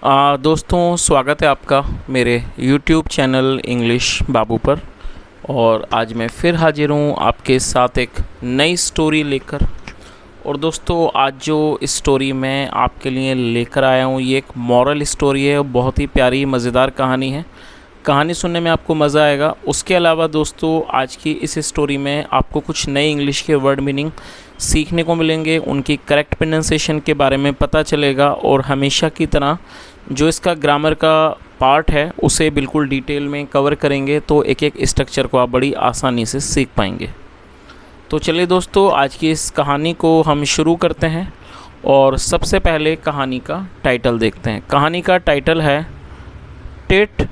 दोस्तों, स्वागत है आपका मेरे YouTube चैनल इंग्लिश बाबू पर। और आज मैं फिर हाजिर हूँ आपके साथ एक नई स्टोरी लेकर। और दोस्तों, आज जो स्टोरी मैं आपके लिए लेकर आया हूँ ये एक मॉरल स्टोरी है। बहुत ही प्यारी मज़ेदार कहानी है। कहानी सुनने में आपको मज़ा आएगा। उसके अलावा दोस्तों, आज की इस स्टोरी में आपको कुछ नए इंग्लिश के वर्ड मीनिंग सीखने को मिलेंगे, उनकी करेक्ट प्रोनाउंसिएशन के बारे में पता चलेगा और हमेशा की तरह जो इसका ग्रामर का पार्ट है उसे बिल्कुल डिटेल में कवर करेंगे, तो एक एक स्ट्रक्चर को आप बड़ी आसानी से सीख पाएंगे। तो चलिए दोस्तों, आज की इस कहानी को हम शुरू करते हैं। और सबसे पहले कहानी का टाइटल देखते हैं। कहानी का टाइटल है टिट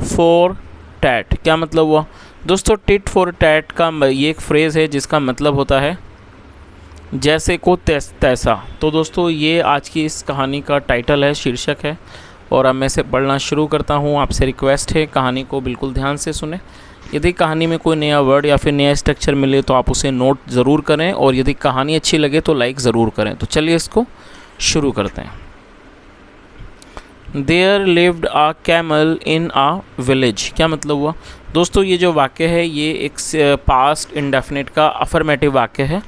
फॉर टैट। क्या मतलब हुआ दोस्तों? टिट फॉर टैट का ये एक फ्रेज़ है जिसका मतलब होता है जैसे को तैसा। तो दोस्तों, ये आज की इस कहानी का टाइटल है, शीर्षक है। और अब मैं इसे पढ़ना शुरू करता हूँ। आपसे रिक्वेस्ट है कहानी को बिल्कुल ध्यान से सुने। यदि कहानी में कोई नया वर्ड या फिर नया स्ट्रक्चर मिले तो आप उसे नोट ज़रूर करें, और यदि कहानी अच्छी लगे तो लाइक ज़रूर करें। तो चलिए इसको शुरू करते हैं। There lived a camel in a village। क्या मतलब हुआ दोस्तों? ये जो वाक्य है ये एक पास्ट इंडेफिनिट का अफर्मेटिव वाक्य है।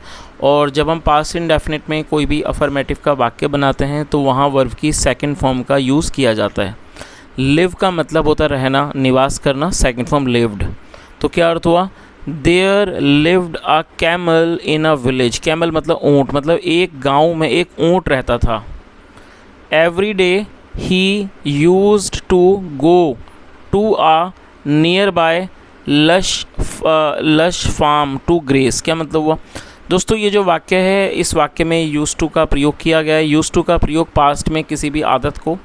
और जब हम पास्ट इंडेफिनिट में कोई भी अफर्मेटिव का वाक्य बनाते हैं तो वहाँ वर्ब की सेकंड फॉर्म का यूज़ किया जाता है। लिव का मतलब होता है रहना, निवास करना। Second form lived. तो क्या अर्थ हुआ? There lived a camel in a village। Camel मतलब ऊँट, मतलब एक गाँव में एक ऊँट रहता था। Every day he used to go to a nearby lush farm to graze। क्या मतलब हुआ दोस्तों? ये जो वाक्य है इस वाक्य में used to का प्रयोग किया गया है। used to का प्रयोग पास्ट में किसी भी आदत को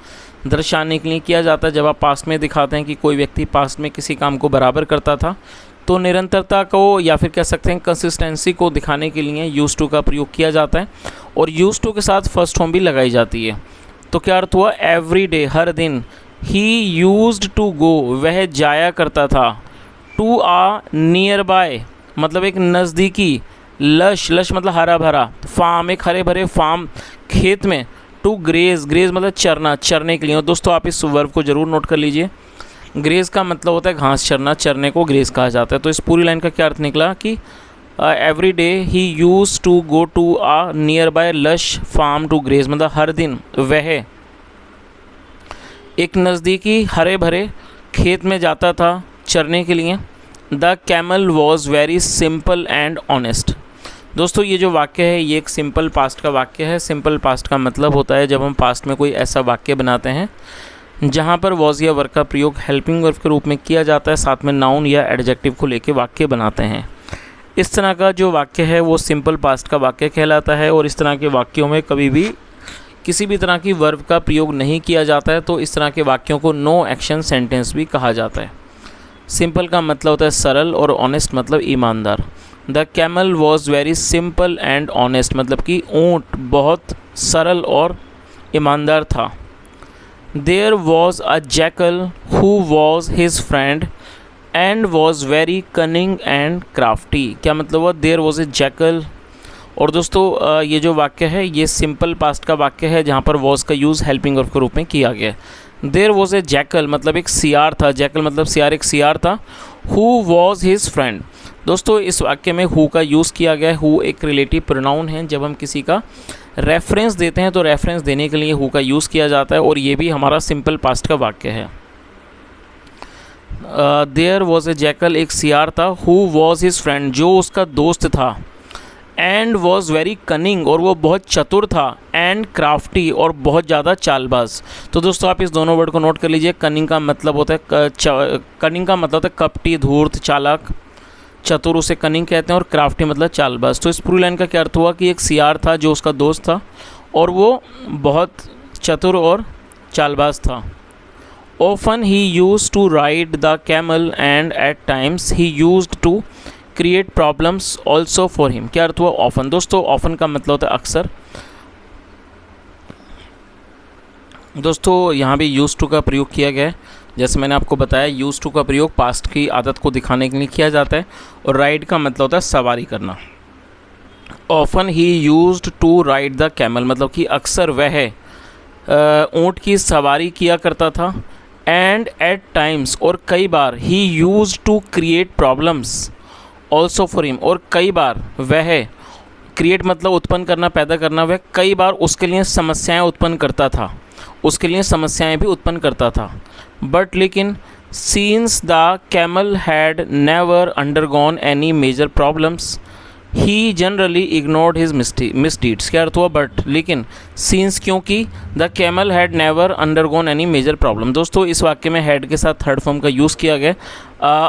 दर्शाने के लिए किया जाता है। जब आप पास्ट में दिखाते हैं कि कोई व्यक्ति पास्ट में किसी काम को बराबर करता था तो निरंतरता को या फिर कह सकते हैं कंसिस्टेंसी को दिखाने के लिए used to का प्रयोग किया जाता है। और used to के साथ फर्स्ट फॉर्म भी लगाई जाती है। तो क्या अर्थ हुआ? एवरी डे, हर दिन। ही यूज्ड टू गो, वह जाया करता था। टू आ नियर बाय मतलब एक नज़दीकी, लश मतलब हरा भरा, फार्म एक हरे भरे फार्म खेत में। टू ग्रेज, ग्रेज मतलब चरना, चरने के लिए। और दोस्तों आप इस वर्ब को ज़रूर नोट कर लीजिए। ग्रेज का मतलब होता है घास चरना, चरने को ग्रेज कहा जाता है। तो इस पूरी लाइन का क्या अर्थ निकला कि every day he use to go to a nearby lush farm to graze, मतलब हर दिन वह एक नज़दीकी हरे भरे खेत में जाता था चरने के लिए। The camel was very simple and honest. दोस्तों ये जो वाक्य है ये एक सिंपल पास्ट का वाक्य है। सिंपल पास्ट का मतलब होता है जब हम पास्ट में कोई ऐसा वाक्य बनाते हैं जहाँ पर वॉज या वर्ब का प्रयोग हेल्पिंग वर्ब के रूप में किया जाता है, साथ में नाउन या एडजेक्टिव को लेके वाक्य बनाते हैं। इस तरह का जो वाक्य है वो सिंपल पास्ट का वाक्य कहलाता है। और इस तरह के वाक्यों में कभी भी किसी भी तरह की वर्ब का प्रयोग नहीं किया जाता है, तो इस तरह के वाक्यों को नो एक्शन सेंटेंस भी कहा जाता है। सिंपल का मतलब होता है सरल और ऑनेस्ट मतलब ईमानदार। The camel was very simple and honest मतलब कि ऊँट बहुत सरल और ईमानदार था। There was a jackal who was his friend and was very cunning and crafty. क्या मतलब हुआ? There was a jackal. और दोस्तों ये जो वाक्य है ये सिंपल पास्ट का वाक्य है जहाँ पर वॉज का यूज़ हेल्पिंग वर्ब के रूप में किया गया है। देयर वॉज ए जैकल मतलब एक सियार था, जैकल मतलब सियार, एक सियार था। Who was his friend. दोस्तों इस वाक्य में हु का यूज़ किया गया है। हु एक रिलेटिव प्रोनाउन है। जब हम किसी का रेफरेंस देते हैं तो रेफरेंस देने के लिए हु का यूज़ किया जाता है, और ये भी हमारा सिंपल पास्ट का वाक्य है। देयर वॉज ए जैकल एक सियार था। हु वॉज हिज फ्रेंड जो उसका दोस्त था। एंड वॉज वेरी कनिंग और वो बहुत चतुर था। एंड क्राफ्टी और बहुत ज़्यादा चालबाज। तो दोस्तों आप इस दोनों वर्ड को नोट कर लीजिए। कनिंग का मतलब होता है कनिंग का मतलब होता है कपटी, धूर्त, चालाक। चतुर उसे कनिंग कहते हैं, और क्राफ्टी मतलब चालबाज। तो इस पूरी लाइन का क्या अर्थ हुआ कि एक सियार था जो उसका दोस्त था और वो बहुत चतुर और चालबाज था। Often he used to ride the camel and at times he used to create problems also for him। क्या अर्थ हुआ often? दोस्तों often का मतलब होता है अक्सर। दोस्तों यहाँ भी used to का प्रयोग किया गया है। जैसे मैंने आपको बताया used to का प्रयोग पास्ट की आदत को दिखाने के लिए किया जाता है। और राइड का मतलब होता है सवारी करना। Often he used to ride the camel मतलब कि अक्सर वह ऊँट की सवारी किया करता था। एंड एट टाइम्स, और कई बार, he use to create problems also for him, और कई बार वह, क्रिएट मतलब उत्पन्न करना, पैदा करना, वह कई बार उसके लिए समस्याएं उत्पन्न करता था, उसके लिए समस्याएं भी उत्पन्न करता था। बट लेकिन since the camel had never undergone any major problems, he generally ignored his misdeeds। क्या अर्थ हुआ? बट लेकिन, since क्योंकि, the camel had never undergone any major problem। दोस्तों इस वाक्य में had के साथ थर्ड फॉर्म का यूज़ किया गया।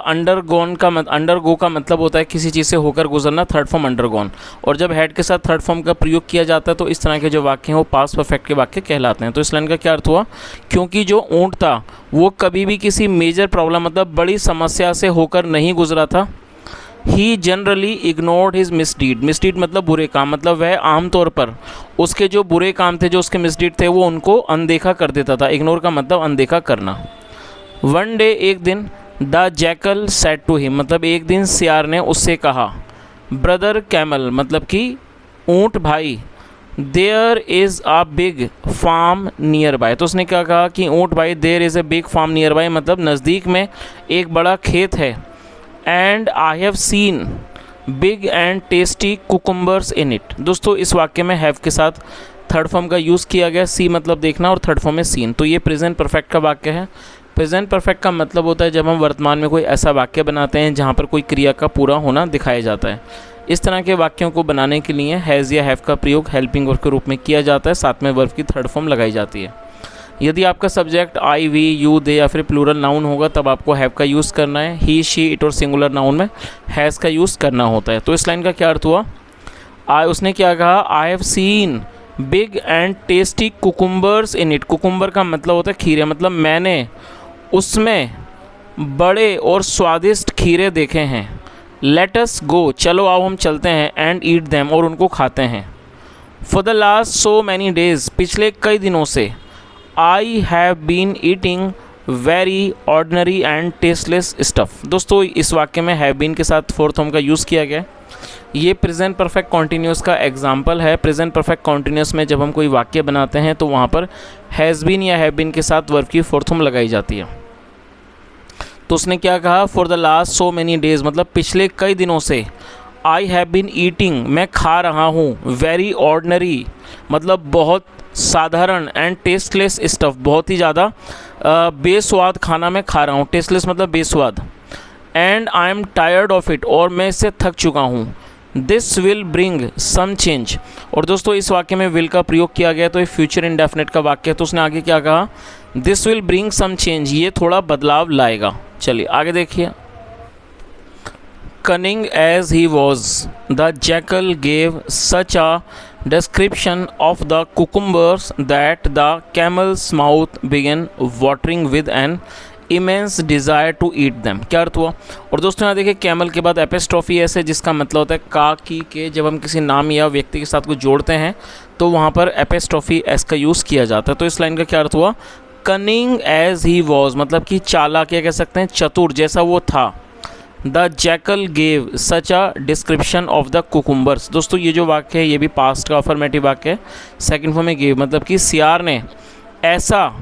अंडरगो का मतलब होता है किसी चीज़ से होकर गुजरना, थर्ड फॉर्म अंडरगोन। और जब हैड के साथ थर्ड फॉर्म का प्रयोग किया जाता है तो इस तरह के जो वाक्य हैं वो पास्ट परफेक्ट के वाक्य कहलाते हैं। तो इस लाइन का क्या अर्थ हुआ? क्योंकि जो ऊँट था वो कभी भी किसी मेजर प्रॉब्लम मतलब बड़ी समस्या से होकर नहीं गुजरा था। ही जनरली इग्नोर्ड हिज मिसडीड। मिसडीड मतलब बुरे काम, मतलब वह आमतौर पर उसके जो बुरे काम थे, जो उसके मिसडीड थे, वो उनको अनदेखा कर देता था। इग्नोर का मतलब अनदेखा करना। वन डे, एक दिन, the jackal said to him, मतलब एक दिन सियार ने उससे कहा, ब्रदर कैमल, मतलब कि ऊँट भाई, there is a big farm nearby. तो उसने क्या कहा कि ऊँट भाई, there is a big farm nearby, मतलब नज़दीक में एक बड़ा खेत है। And I have seen big and tasty cucumbers in it. दोस्तों इस वाक्य में हैव के साथ थर्ड फॉर्म का यूज़ किया गया। सी मतलब देखना और थर्ड फॉर्म में सीन। तो ये प्रेजेंट परफेक्ट का वाक्य है। प्रेजेंट परफेक्ट का मतलब होता है जब हम वर्तमान में कोई ऐसा वाक्य बनाते हैं जहाँ पर कोई क्रिया का पूरा होना दिखाया जाता है। इस तरह के वाक्यों को बनाने के लिए हैज़ या हैव का प्रयोग हेल्पिंग वर्ब के रूप में किया जाता है, साथ में वर्ब की थर्ड फॉर्म लगाई जाती है। यदि आपका सब्जेक्ट आई, वी, यू, दे या फिर प्लूरल नाउन होगा तब आपको हैव का यूज़ करना है। ही, शी, इट और सिंगुलर नाउन में हैज़ का यूज़ करना होता है। तो इस लाइन का क्या अर्थ हुआ? उसने क्या कहा? आई have seen big and tasty cucumbers in it. Cucumber का मतलब होता है खीरे, मतलब मैंने उसमें बड़े और स्वादिष्ट खीरे देखे हैं। लेट अस गो, चलो आओ हम चलते हैं, एंड ईट देम, और उनको खाते हैं। For the last so many days, पिछले कई दिनों से, I have been eating very ordinary and tasteless stuff. दोस्तों इस वाक्य में हैव बीन के साथ फोर्थ फॉर्म का यूज़ किया गया। ये प्रेजेंट परफेक्ट कॉन्टीन्यूस का एग्जाम्पल है। प्रेजेंट परफेक्ट कॉन्टीन्यूस में जब हम कोई वाक्य बनाते हैं तो वहाँ पर हैज़ बीन या हैव बीन के साथ वर्ब की फोर्थ फॉर्म लगाई जाती है। तो उसने क्या कहा? For the last so many days, मतलब पिछले कई दिनों से, आई हैव बीन ईटिंग, मैं खा रहा हूँ, वेरी ऑर्डनरी मतलब बहुत साधारण, एंड टेस्टलेस स्टफ़, बहुत ही ज़्यादा बेस्वाद खाना मैं खा रहा हूँ। टेस्टलेस मतलब बेस्वाद। And I am tired of it, और मैं इससे थक चुका हूँ। This will bring some change, और दोस्तों इस वाक्य में विल का प्रयोग किया गया तो ये फ्यूचर इंडेफिनिट का वाक्य है। तो उसने आगे क्या कहा? This will bring some change, ये थोड़ा बदलाव लाएगा। चलिए आगे देखिए। Cunning as he was, the jackal gave such a description of the cucumbers that the camel's mouth began watering with an immense desire to eat them। क्या अर्थ हुआ? और दोस्तों यहाँ देखिए कैमल के बाद एपिस्ट्रोफी एस है, जिसका मतलब होता है का, की, के। जब हम किसी नाम या व्यक्ति के साथ को जोड़ते हैं तो वहाँ पर एपिस्ट्रोफी एस का यूज़ किया जाता है। तो इस लाइन का क्या अर्थ हुआ? कनिंग एज ही वॉज, मतलब कि चालाक, क्या कह सकते हैं, चतुर जैसा वो था। The jackal gave such a description of the cucumbers. दोस्तों ये जो वाक्य है ये भी पास्ट का अफर्मेटिव वाक्य है। सेकंड फॉर्म में गेव मतलब कि सियार ने ऐसा,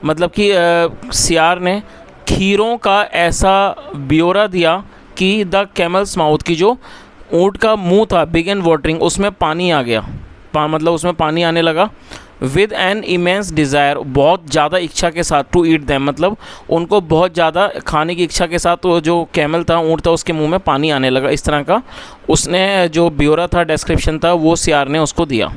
मतलब कि सियार ने खीरों का ऐसा ब्यौरा दिया कि द कैमल्स माउथ, की जो ऊँट का मुंह था, बिगन वाटरिंग, उसमें पानी आ गया, मतलब उसमें पानी आने लगा। विद एन इमेंस डिज़ायर, बहुत ज़्यादा इच्छा के साथ, टू ईट दैम मतलब उनको बहुत ज़्यादा खाने की इच्छा के साथ, तो जो कैमल था, ऊँट था, उसके मुंह में पानी आने लगा। इस तरह का उसने जो ब्यौरा था, डिस्क्रिप्शन था, वो सियार ने उसको दिया।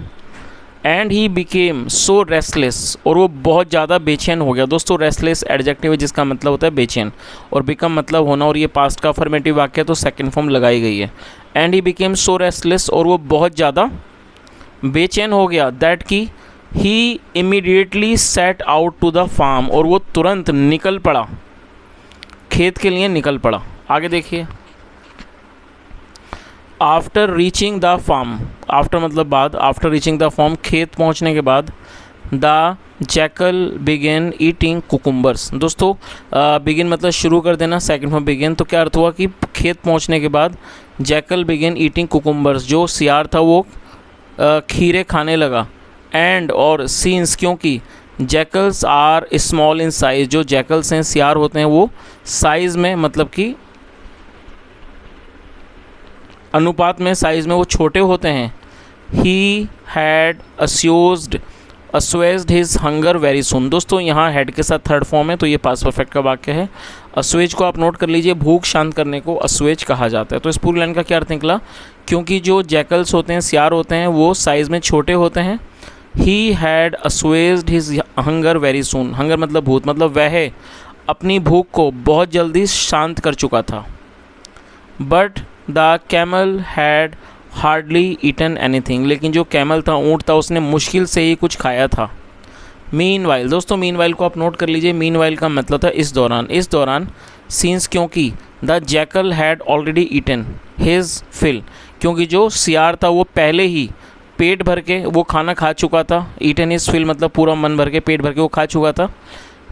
And he became so restless, और वो बहुत ज़्यादा बेचैन हो गया। दोस्तों रेस्टलेस एडजेक्टिव है जिसका मतलब होता है बेचैन, और बिकम मतलब होना, और ये पास्ट का अफर्मेटिव वाक्य है तो सेकंड फॉर्म लगाई गई है। And he became so restless, और वो बहुत ज़्यादा बेचैन हो गया, दैट की he immediately set out to the farm, और वो तुरंत निकल पड़ा, खेत के लिए निकल पड़ा। आगे देखिए। After reaching the farm, after मतलब बाद, आफ्टर रीचिंग द फार्म खेत पहुंचने के बाद, the jackal began eating cucumbers. दोस्तों बिगिन मतलब शुरू कर देना, सेकंड फॉर्म बिगिन। तो क्या अर्थ हुआ कि खेत पहुंचने के बाद जैकल बिगेन ईटिंग कुकुम्बर्स, जो सियार था वो खीरे खाने लगा। एंड और सीन्स क्योंकि jackals are small in size, जो जैकल्स हैं सियार होते हैं वो साइज़ में मतलब कि अनुपात में साइज़ में वो छोटे होते हैं। He had assuaged his hunger very soon। दोस्तों यहाँ हैड के साथ थर्ड फॉर्म है तो ये पास्ट परफेक्ट का वाक्य है। assuage को आप नोट कर लीजिए, भूख शांत करने को assuage कहा जाता है। तो इस पूरी लाइन का क्या अर्थ निकला, क्योंकि जो जैकल्स होते हैं सियार होते हैं वो साइज़ में छोटे होते हैं। He had assuaged his hunger very soon। Hunger मतलब भूख, मतलब वह अपनी भूख को बहुत जल्दी शांत कर चुका था। But the camel had hardly eaten anything. लेकिन जो कैमल था, ऊँट था, उसने मुश्किल से ही कुछ खाया था। मीनवाइल, दोस्तों मीनवाइल को आप नोट कर लीजिए, मीनवाइल का मतलब था इस दौरान सीन्स, क्योंकि the jackal had already eaten his fill, क्योंकि जो सियार था वो पहले ही पेट भर के वो खाना खा चुका था। ईटन हिज फिल मतलब पूरा मन भर के, पेट भर के वो खा चुका था।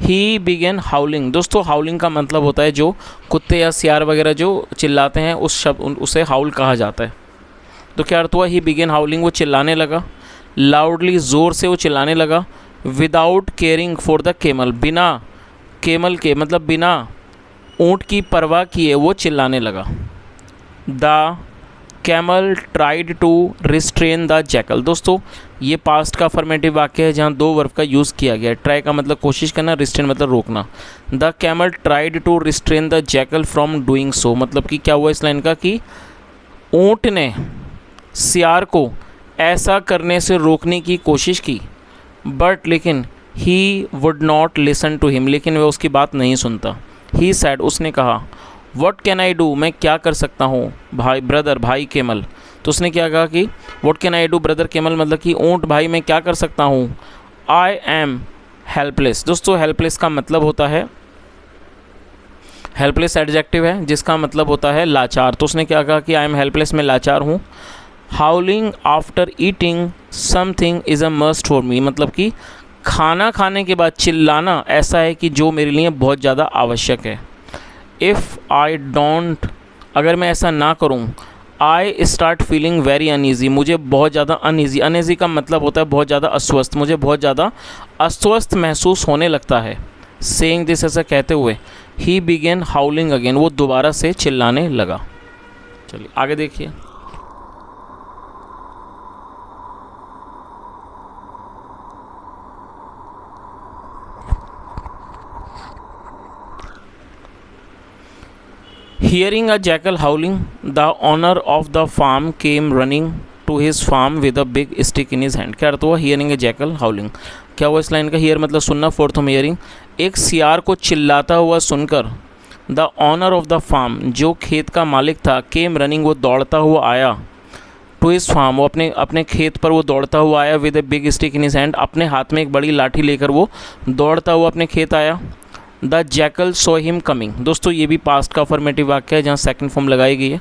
ही बिगेन हाउलिंग, दोस्तों हाउलिंग का मतलब होता है जो कुत्ते या सियार वगैरह जो चिल्लाते हैं उस शब्द उसे हाउल कहा जाता है। तो क्या अर्थ हुआ, ही बिगेन हाउलिंग, वो चिल्लाने लगा। लाउडली, ज़ोर से वो चिल्लाने लगा। Without caring for the camel, बिना केमल के मतलब बिना ऊँट की परवाह किए वो चिल्लाने लगा। The camel tried to restrain the jackal, दोस्तों ये पास्ट का अफर्मेटिव वाक्य है जहाँ दो वर्ब का यूज़ किया गया है। ट्राई का मतलब कोशिश करना, रिस्ट्रेन मतलब रोकना। The camel tried to restrain the jackal from doing so, मतलब कि क्या हुआ इस लाइन का कि ऊँट ने सियार को ऐसा करने से रोकने की कोशिश की। बट लेकिन he would not listen to him, लेकिन वह उसकी बात नहीं सुनता। ही सैड, उसने कहा, व्हाट कैन आई डू, मैं क्या कर सकता हूँ भाई ब्रदर, भाई केमल। तो उसने क्या कहा कि what can I do brother camel, मतलब कि ऊँट भाई मैं क्या कर सकता हूँ। आई एम हेल्पलेस, दोस्तों हेल्पलेस का मतलब होता है, हेल्पलेस एडजेक्टिव है जिसका मतलब होता है लाचार। तो उसने क्या कहा कि आई एम हेल्पलेस, मैं लाचार हूँ। हाउलिंग after eating something is a must for me, मतलब कि खाना खाने के बाद चिल्लाना ऐसा है कि जो मेरे लिए बहुत ज़्यादा आवश्यक है। इफ़ आई डोंट, अगर मैं ऐसा ना करूं, I start feeling very uneasy, मुझे बहुत ज़्यादा अनईज़ी, अनईज़ी का मतलब होता है बहुत ज़्यादा अस्वस्थ, मुझे बहुत ज़्यादा अस्वस्थ महसूस होने लगता है। सेइंग दिस, ऐसा कहते हुए ही बिगेन हाउलिंग अगेन, वो दोबारा से चिल्लाने लगा। चलिए आगे देखिए। Hearing a jackal howling, the owner of the farm came running to his farm with a big stick in his hand। क्या अर्थ हुआ hearing a jackal howling, क्या हुआ इस लाइन का, hear मतलब सुनना, fourth में hearing, एक सियार को चिल्लाता हुआ सुनकर the owner of the farm, जो खेत का मालिक था, came running, वो दौड़ता हुआ आया, to his farm, वो अपने खेत पर वो दौड़ता हुआ आया, with a big stick in his hand, अपने हाथ में एक बड़ी लाठी लेकर वो दौड़ता हुआ अपने खेत आया। The jackal saw him coming, दोस्तों ये भी पास्ट का अफर्मेटिव वाक्य है जहाँ सेकंड फॉर्म लगाई गई है।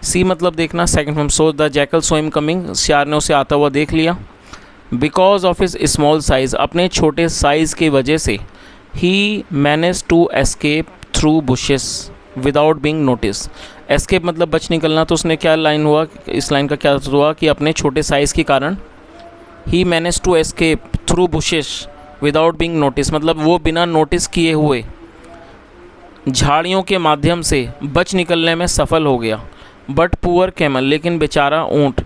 सी मतलब देखना, second form so, the jackal saw him coming, सियार ने उसे आता हुआ देख लिया। Because of his small size, अपने छोटे साइज़ की वजह से, he manage to escape through bushes without being notice. Escape मतलब बच निकलना, तो उसने क्या लाइन हुआ, इस लाइन का क्या हुआ कि अपने छोटे साइज़ के कारण he manage to escape through bushes without being notice, मतलब वो बिना नोटिस किए हुए झाड़ियों के माध्यम से बच निकलने में सफल हो गया। बट पुअर कैमल, लेकिन बेचारा ऊँट,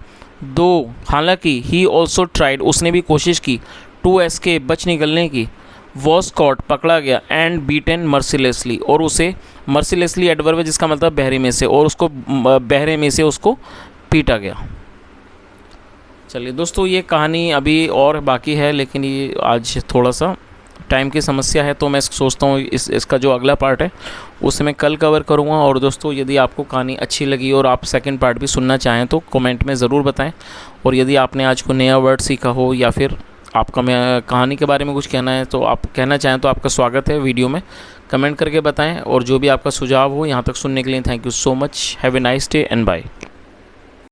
दो हालांकि ही ऑल्सो ट्राइड, उसने भी कोशिश की, टू एस्केप बच निकलने की, वॉज कॉट पकड़ा गया, एंड बीटन मर्सिलेसली, और उसे मर्सिलेसली एडवर्ब है जिसका मतलब बहरे में से, और उसको बहरे में से उसको पीटा गया। चलिए दोस्तों ये कहानी अभी और बाकी है, लेकिन ये आज थोड़ा सा टाइम की समस्या है तो मैं सोचता हूँ इसका जो अगला पार्ट है उसे मैं कल कवर करूँगा। और दोस्तों यदि आपको कहानी अच्छी लगी और आप सेकंड पार्ट भी सुनना चाहें तो कमेंट में ज़रूर बताएं। और यदि आपने आज कोई नया वर्ड सीखा हो या फिर आपका मैं कहानी के बारे में कुछ कहना है तो आप कहना चाहें तो आपका स्वागत है वीडियो में, कमेंट करके बताएँ। और जो भी आपका सुझाव हो यहाँ तक सुनने के लिए thank you so much. Have a nice day and bye.